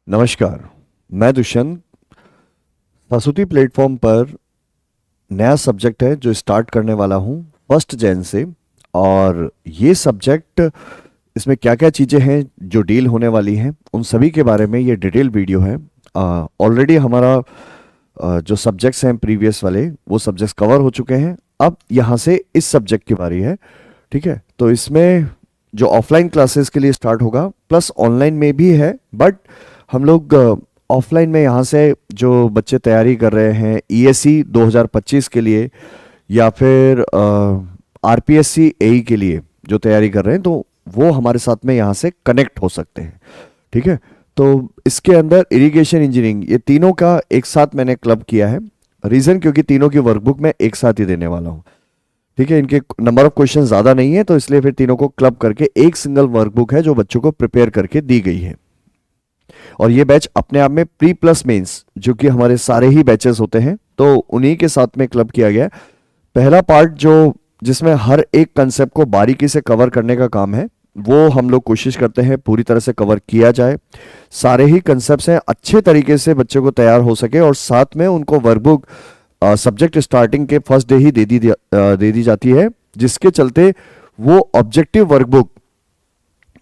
नमस्कार। मैं दुष्यंत। सरस्वती प्लेटफॉर्म पर नया सब्जेक्ट है जो स्टार्ट करने वाला हूँ 1 जन से। और ये सब्जेक्ट, इसमें क्या क्या चीज़ें हैं जो डील होने वाली हैं, उन सभी के बारे में ये डिटेल वीडियो है। ऑलरेडी हमारा जो सब्जेक्ट्स हैं प्रीवियस वाले, वो सब्जेक्ट्स कवर हो चुके हैं। अब यहाँ से इस सब्जेक्ट की बारी है। ठीक है, तो इसमें जो ऑफलाइन क्लासेस के लिए स्टार्ट होगा प्लस ऑनलाइन में भी है, बट हम लोग ऑफलाइन में यहाँ से जो बच्चे तैयारी कर रहे हैं ईएससी 2025 के लिए या फिर आरपीएससी एई के लिए जो तैयारी कर रहे हैं, तो वो हमारे साथ में यहाँ से कनेक्ट हो सकते हैं। ठीक है, तो इसके अंदर इरिगेशन इंजीनियरिंग, ये तीनों का एक साथ मैंने क्लब किया है। रीज़न क्योंकि तीनों की वर्कबुक मैं एक साथ ही देने वाला हूँ। ठीक है, इनके नंबर ऑफ क्वेश्चन ज़्यादा नहीं है, तो इसलिए फिर तीनों को क्लब करके एक सिंगल वर्कबुक है जो बच्चों को प्रिपेयर करके दी गई है। और ये बैच अपने आप में प्री प्लस मेंस, जो कि हमारे सारे ही बैचेस होते हैं, तो उन्हीं के साथ में क्लब किया गया है। पहला पार्ट जो जिसमें हर एक कंसेप्ट को बारीकी से कवर करने का काम है, वो हम लोग कोशिश करते हैं पूरी तरह से कवर किया जाए। सारे ही कंसेप्ट्स हैं, अच्छे तरीके से बच्चों को तैयार हो सके, और साथ में उनको वर्कबुक सब्जेक्ट स्टार्टिंग के फर्स्ट डे ही दे दी जाती है, जिसके चलते वो ऑब्जेक्टिव वर्कबुक,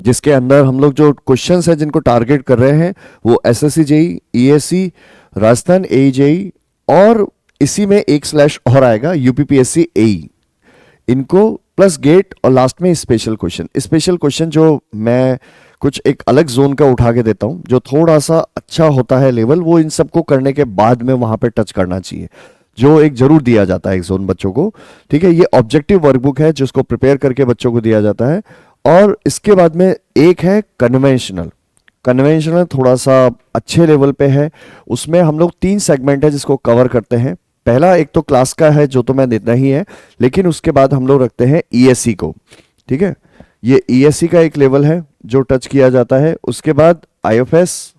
जिसके अंदर हम लोग जो क्वेश्चंस हैं जिनको टारगेट कर रहे हैं, वो एसएससी जेई, ईएससी, राजस्थान एई जेई, और इसी में एक स्लैश और आएगा यूपीपीएससी एई, इनको प्लस गेट, और लास्ट में स्पेशल क्वेश्चन जो मैं कुछ एक अलग जोन का उठा के देता हूं, जो थोड़ा सा अच्छा होता है लेवल, वो इन सबको करने के बाद में वहां पे टच करना चाहिए, जो एक जरूर दिया जाता है एक जोन बच्चों को। ठीक है, ये ऑब्जेक्टिव वर्कबुक है जिसको प्रिपेयर करके बच्चों को दिया जाता है। और इसके बाद में एक है कन्वेंशनल थोड़ा सा अच्छे लेवल पे है। उसमें हम लोग 3 सेगमेंट है जिसको कवर करते हैं। पहला एक तो क्लास का है जो तो मैं देता ही है, लेकिन उसके बाद हम लोग रखते हैं ईएससी को। ठीक है, ये ईएससी का एक लेवल है जो टच किया जाता है। उसके बाद आईएफएस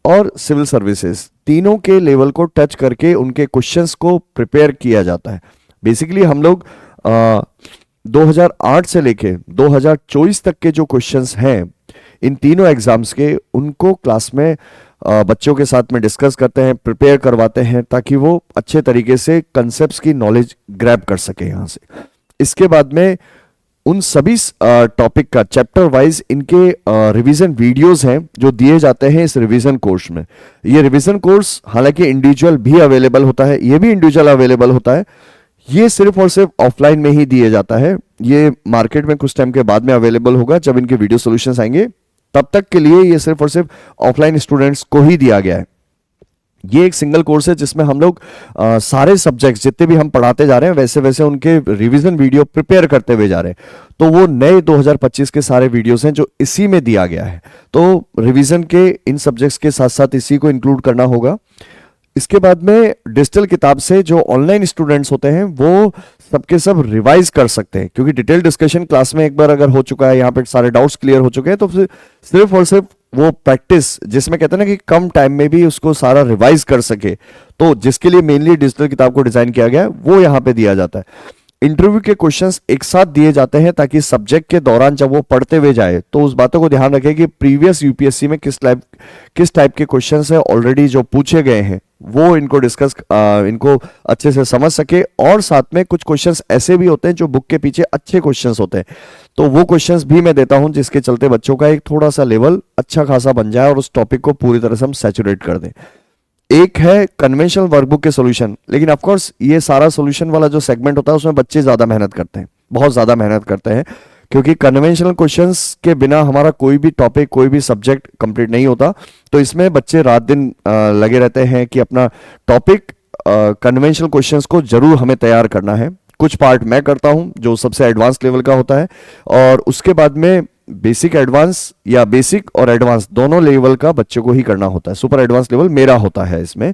और सिविल सर्विसेज, तीनों के लेवल को टच करके उनके क्वेश्चंस को प्रिपेयर किया जाता है। बेसिकली हम लोग 2008 से लेके 2024 तक के जो क्वेश्चंस हैं इन तीनों एग्जाम्स के, उनको क्लास में बच्चों के साथ में डिस्कस करते हैं, प्रिपेयर करवाते हैं, ताकि वो अच्छे तरीके से कंसेप्ट्स की नॉलेज ग्रैब कर सके यहाँ से। इसके बाद में उन सभी टॉपिक का चैप्टर वाइज इनके रिवीजन वीडियोस हैं जो दिए जाते हैं इस रिवीजन कोर्स में। ये रिवीजन कोर्स हालांकि इंडिविजुअल भी अवेलेबल होता है, ये भी इंडिविजुअल अवेलेबल होता है, ये सिर्फ और सिर्फ ऑफलाइन में ही दिए जाता है। ये मार्केट में कुछ टाइम के बाद में अवेलेबल होगा जब इनके वीडियो सॉल्यूशंस आएंगे, तब तक के लिए ये सिर्फ और सिर्फ ऑफलाइन स्टूडेंट्स को ही दिया गया है। ये एक सिंगल कोर्स है जिसमें हम लोग सारे सब्जेक्ट्स जितने भी हम पढ़ाते जा रहे हैं वैसे वैसे उनके रिवीजन वीडियो प्रिपेयर करते हुए जा रहे हैं। तो वो नए 2025 के सारे वीडियोस हैं जो इसी में दिया गया है। तो रिवीजन के इन सब्जेक्ट्स के साथ साथ इसी को इंक्लूड करना होगा। इसके बाद में डिजिटल किताब से जो ऑनलाइन स्टूडेंट्स होते हैं वो सबके सब रिवाइज कर सकते हैं, क्योंकि डिटेल डिस्कशन क्लास में एक बार अगर हो चुका है, यहाँ पे सारे डाउट्स क्लियर हो चुके हैं, तो फिर सिर्फ और सिर्फ वो प्रैक्टिस, जिसमें कहते हैं ना कि कम टाइम में भी उसको सारा रिवाइज कर सके, तो जिसके लिए मेनली डिजिटल किताब को डिजाइन किया गया है, वो यहाँ पे दिया जाता है। इंटरव्यू के क्वेश्चंस एक साथ दिए जाते हैं ताकि सब्जेक्ट के दौरान जब वो पढ़ते हुए जाए तो उस बातों को ध्यान रखें कि प्रीवियस यूपीएससी में किस टाइप के क्वेश्चंस है ऑलरेडी जो पूछे गए हैं, वो इनको इनको अच्छे से समझ सके। और साथ में कुछ क्वेश्चंस ऐसे भी होते हैं जो बुक के पीछे अच्छे क्वेश्चंस होते हैं, तो वो क्वेश्चंस भी मैं देता हूं, जिसके चलते बच्चों का एक थोड़ा सा लेवल अच्छा खासा बन जाए और उस टॉपिक को पूरी तरह से हम सैचुरेट कर दें। एक है कन्वेंशनल वर्कबुक के सॉल्यूशन, लेकिन ऑफ कोर्स ये सारा सॉल्यूशन वाला जो सेगमेंट होता है उसमें बच्चे ज्यादा मेहनत करते हैं, बहुत ज्यादा मेहनत करते हैं, क्योंकि कन्वेंशनल क्वेश्चंस के बिना हमारा कोई भी टॉपिक, कोई भी सब्जेक्ट कंप्लीट नहीं होता। तो इसमें बच्चे रात दिन लगे रहते हैं कि अपना टॉपिक कन्वेंशनल क्वेश्चंस को जरूर हमें तैयार करना है। कुछ पार्ट मैं करता हूं जो सबसे एडवांस लेवल का होता है, और उसके बाद में बेसिक एडवांस या बेसिक और एडवांस दोनों लेवल का बच्चों को ही करना होता है। सुपर एडवांस लेवल मेरा होता है इसमें।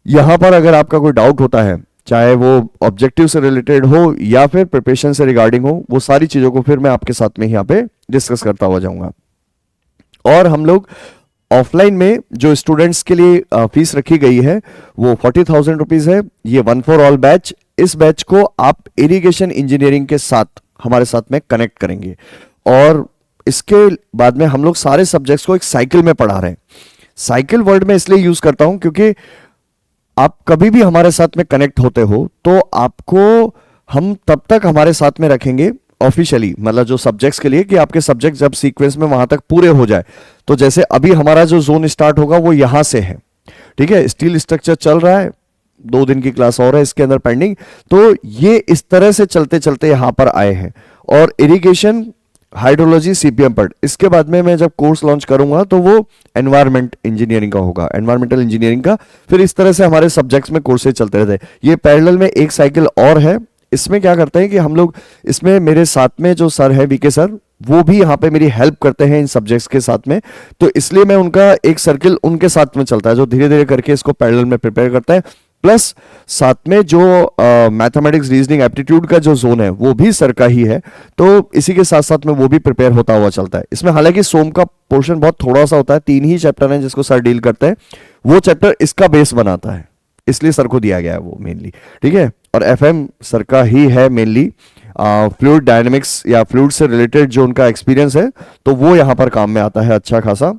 यहां पर अगर आपका कोई डाउट होता है, चाहे वो ऑब्जेक्टिव से रिलेटेड हो या फिर प्रिपरेशन से रिगार्डिंग हो, वो सारी चीजों को फिर मैं आपके साथ में यहाँ पे डिस्कस करता हुआ जाऊंगा। और हम लोग ऑफलाइन में जो स्टूडेंट्स के लिए फीस रखी गई है वो 40,000 रुपीज है। ये 1 फॉर ऑल बैच। इस बैच को आप इरिगेशन इंजीनियरिंग के साथ हमारे साथ में कनेक्ट करेंगे, और इसके बाद में हम लोग सारे सब्जेक्ट्स को एक साइकिल में पढ़ा रहे हैं। साइकिल वर्ड में इसलिए यूज करता हूं क्योंकि आप कभी भी हमारे साथ में कनेक्ट होते हो तो आपको हम तब तक हमारे साथ में रखेंगे ऑफिशियली, मतलब जो सब्जेक्ट्स के लिए, कि आपके सब्जेक्ट जब सीक्वेंस में वहां तक पूरे हो जाए। तो जैसे अभी हमारा जो जोन स्टार्ट होगा वो यहां से है, ठीक है। स्टील स्ट्रक्चर चल रहा है, 2 दिन की क्लास और है इसके अंदर पेंडिंग। तो ये इस तरह से चलते चलते यहां पर आए हैं। और इरिगेशन, हाइड्रोलॉजी, सीपीएम पर इसके बाद में मैं जब कोर्स लॉन्च करूंगा तो वो एनवायरमेंट इंजीनियरिंग का होगा, एनवायरमेंटल इंजीनियरिंग का। फिर इस तरह से हमारे सब्जेक्ट्स में कोर्सेज चलते रहते हैं। ये पैरेलल में एक साइकिल और है। इसमें क्या करते हैं कि हम लोग, इसमें मेरे साथ में जो सर है वीके सर, वो भी यहाँ पे मेरी हेल्प करते हैं इन सब्जेक्ट्स के साथ में। तो इसलिए मैं उनका एक सर्किल उनके साथ में चलता है जो धीरे धीरे करके इसको पैरेलल में प्रिपेयर करता है। प्लस साथ में जो मैथमेटिक्स, रीजनिंग, एप्टीट्यूड का जो जोन है वो भी सर का ही है। तो इसी के साथ साथ में वो भी प्रिपेयर होता हुआ चलता है। इसमें हालांकि सोम का पोर्शन बहुत थोड़ा सा होता है, 3 ही चैप्टर हैं जिसको सर डील करते हैं। वो चैप्टर इसका बेस बनाता है, इसलिए सर को दिया गया है वो मेनली, ठीक है। और एफएम सर का ही है मेनली। फ्लूइड डायनेमिक्स या फ्लूइड से रिलेटेड जो उनका एक्सपीरियंस है तो वो यहां पर काम में आता है अच्छा खासा।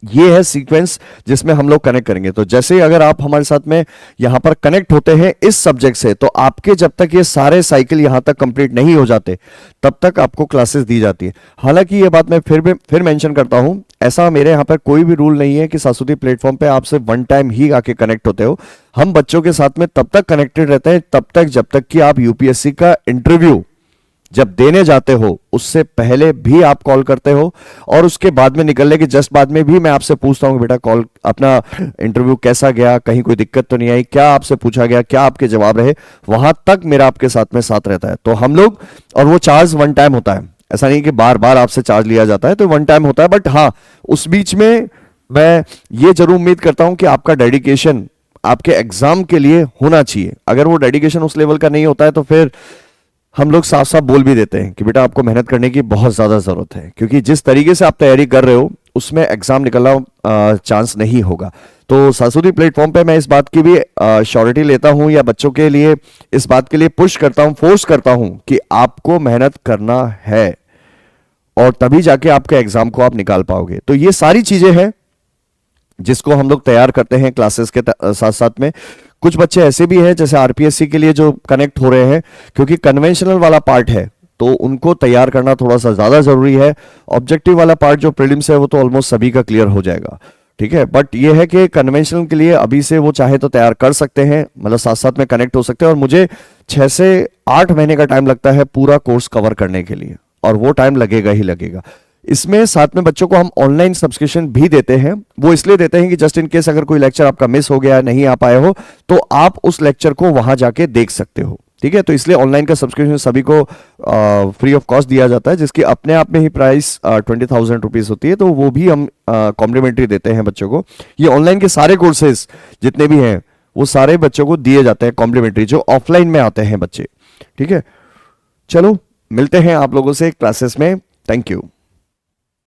ये है सीक्वेंस जिसमें हम लोग कनेक्ट करेंगे। तो जैसे अगर आप हमारे साथ में यहां पर कनेक्ट होते हैं इस सब्जेक्ट से, तो आपके जब तक ये सारे साइकिल यहां तक कंप्लीट नहीं हो जाते तब तक आपको क्लासेस दी जाती है। हालांकि ये बात मैं फिर मेंशन करता हूं, ऐसा मेरे यहां पर कोई भी रूल नहीं है कि सरस्वती प्लेटफॉर्म पे आप सिर्फ वन टाइम ही आके कनेक्ट होते हो। हम बच्चों के साथ में तब तक कनेक्टेड रहते हैं तब तक जब तक कि आप यूपीएससी का इंटरव्यू जब देने जाते हो उससे पहले भी आप कॉल करते हो, और उसके बाद में निकलने के जस्ट बाद में भी मैं आपसे पूछता हूं बेटा कॉल अपना इंटरव्यू कैसा गया, कहीं कोई दिक्कत तो नहीं आई, क्या आपसे पूछा गया, क्या आपके जवाब रहे, वहां तक मेरा आपके साथ में साथ रहता है। तो हम लोग, और वो चार्ज वन टाइम होता है, ऐसा नहीं कि बार बार आपसे चार्ज लिया जाता है, तो वन टाइम होता है। बट हाँ, उस बीच में मैं ये जरूर उम्मीद करता हूं कि आपका डेडिकेशन आपके एग्जाम के लिए होना चाहिए। अगर वो डेडिकेशन उस लेवल का नहीं होता है तो फिर हम लोग साफ साफ बोल भी देते हैं कि बेटा आपको मेहनत करने की बहुत ज्यादा जरूरत है, क्योंकि जिस तरीके से आप तैयारी कर रहे हो उसमें एग्जाम निकलना चांस नहीं होगा। तो सरस्वती प्लेटफॉर्म पे मैं इस बात की भी श्योरिटी लेता हूं, या बच्चों के लिए इस बात के लिए पुश करता हूं, फोर्स करता हूं कि आपको मेहनत करना है और तभी जाके आपके एग्जाम को आप निकाल पाओगे। तो ये सारी चीजें हैं जिसको हम लोग तैयार करते हैं क्लासेस के साथ साथ में। कुछ बच्चे ऐसे भी हैं जैसे आरपीएससी के लिए जो कनेक्ट हो रहे हैं, क्योंकि कन्वेंशनल वाला पार्ट है तो उनको तैयार करना थोड़ा सा ज्यादा जरूरी है। ऑब्जेक्टिव वाला पार्ट जो प्रीलिम्स है वो तो ऑलमोस्ट सभी का क्लियर हो जाएगा, ठीक है। बट ये है कि कन्वेंशनल के लिए अभी से वो चाहे तो तैयार कर सकते हैं, मतलब साथ साथ में कनेक्ट हो सकते हैं। और मुझे 6 से 8 महीने का टाइम लगता है पूरा कोर्स कवर करने के लिए, और वो टाइम लगेगा ही लगेगा। इसमें साथ में बच्चों को हम ऑनलाइन सब्सक्रिप्शन भी देते हैं। वो इसलिए देते हैं कि जस्ट इन केस अगर कोई लेक्चर आपका मिस हो गया, नहीं आ पाए हो, तो आप उस लेक्चर को वहां जाके देख सकते हो, ठीक है। तो इसलिए ऑनलाइन का सब्सक्रिप्शन सभी को फ्री ऑफ कॉस्ट दिया जाता है, जिसकी अपने आप में ही प्राइस 20,000 रुपीज होती है। तो वो भी हम कॉम्प्लीमेंट्री देते हैं बच्चों को। ये ऑनलाइन के सारे कोर्सेज जितने भी हैं वो सारे बच्चों को दिए जाते हैं कॉम्प्लीमेंट्री, जो ऑफलाइन में आते हैं बच्चे, ठीक है। चलो मिलते हैं आप लोगों से क्लासेस में। Thank you.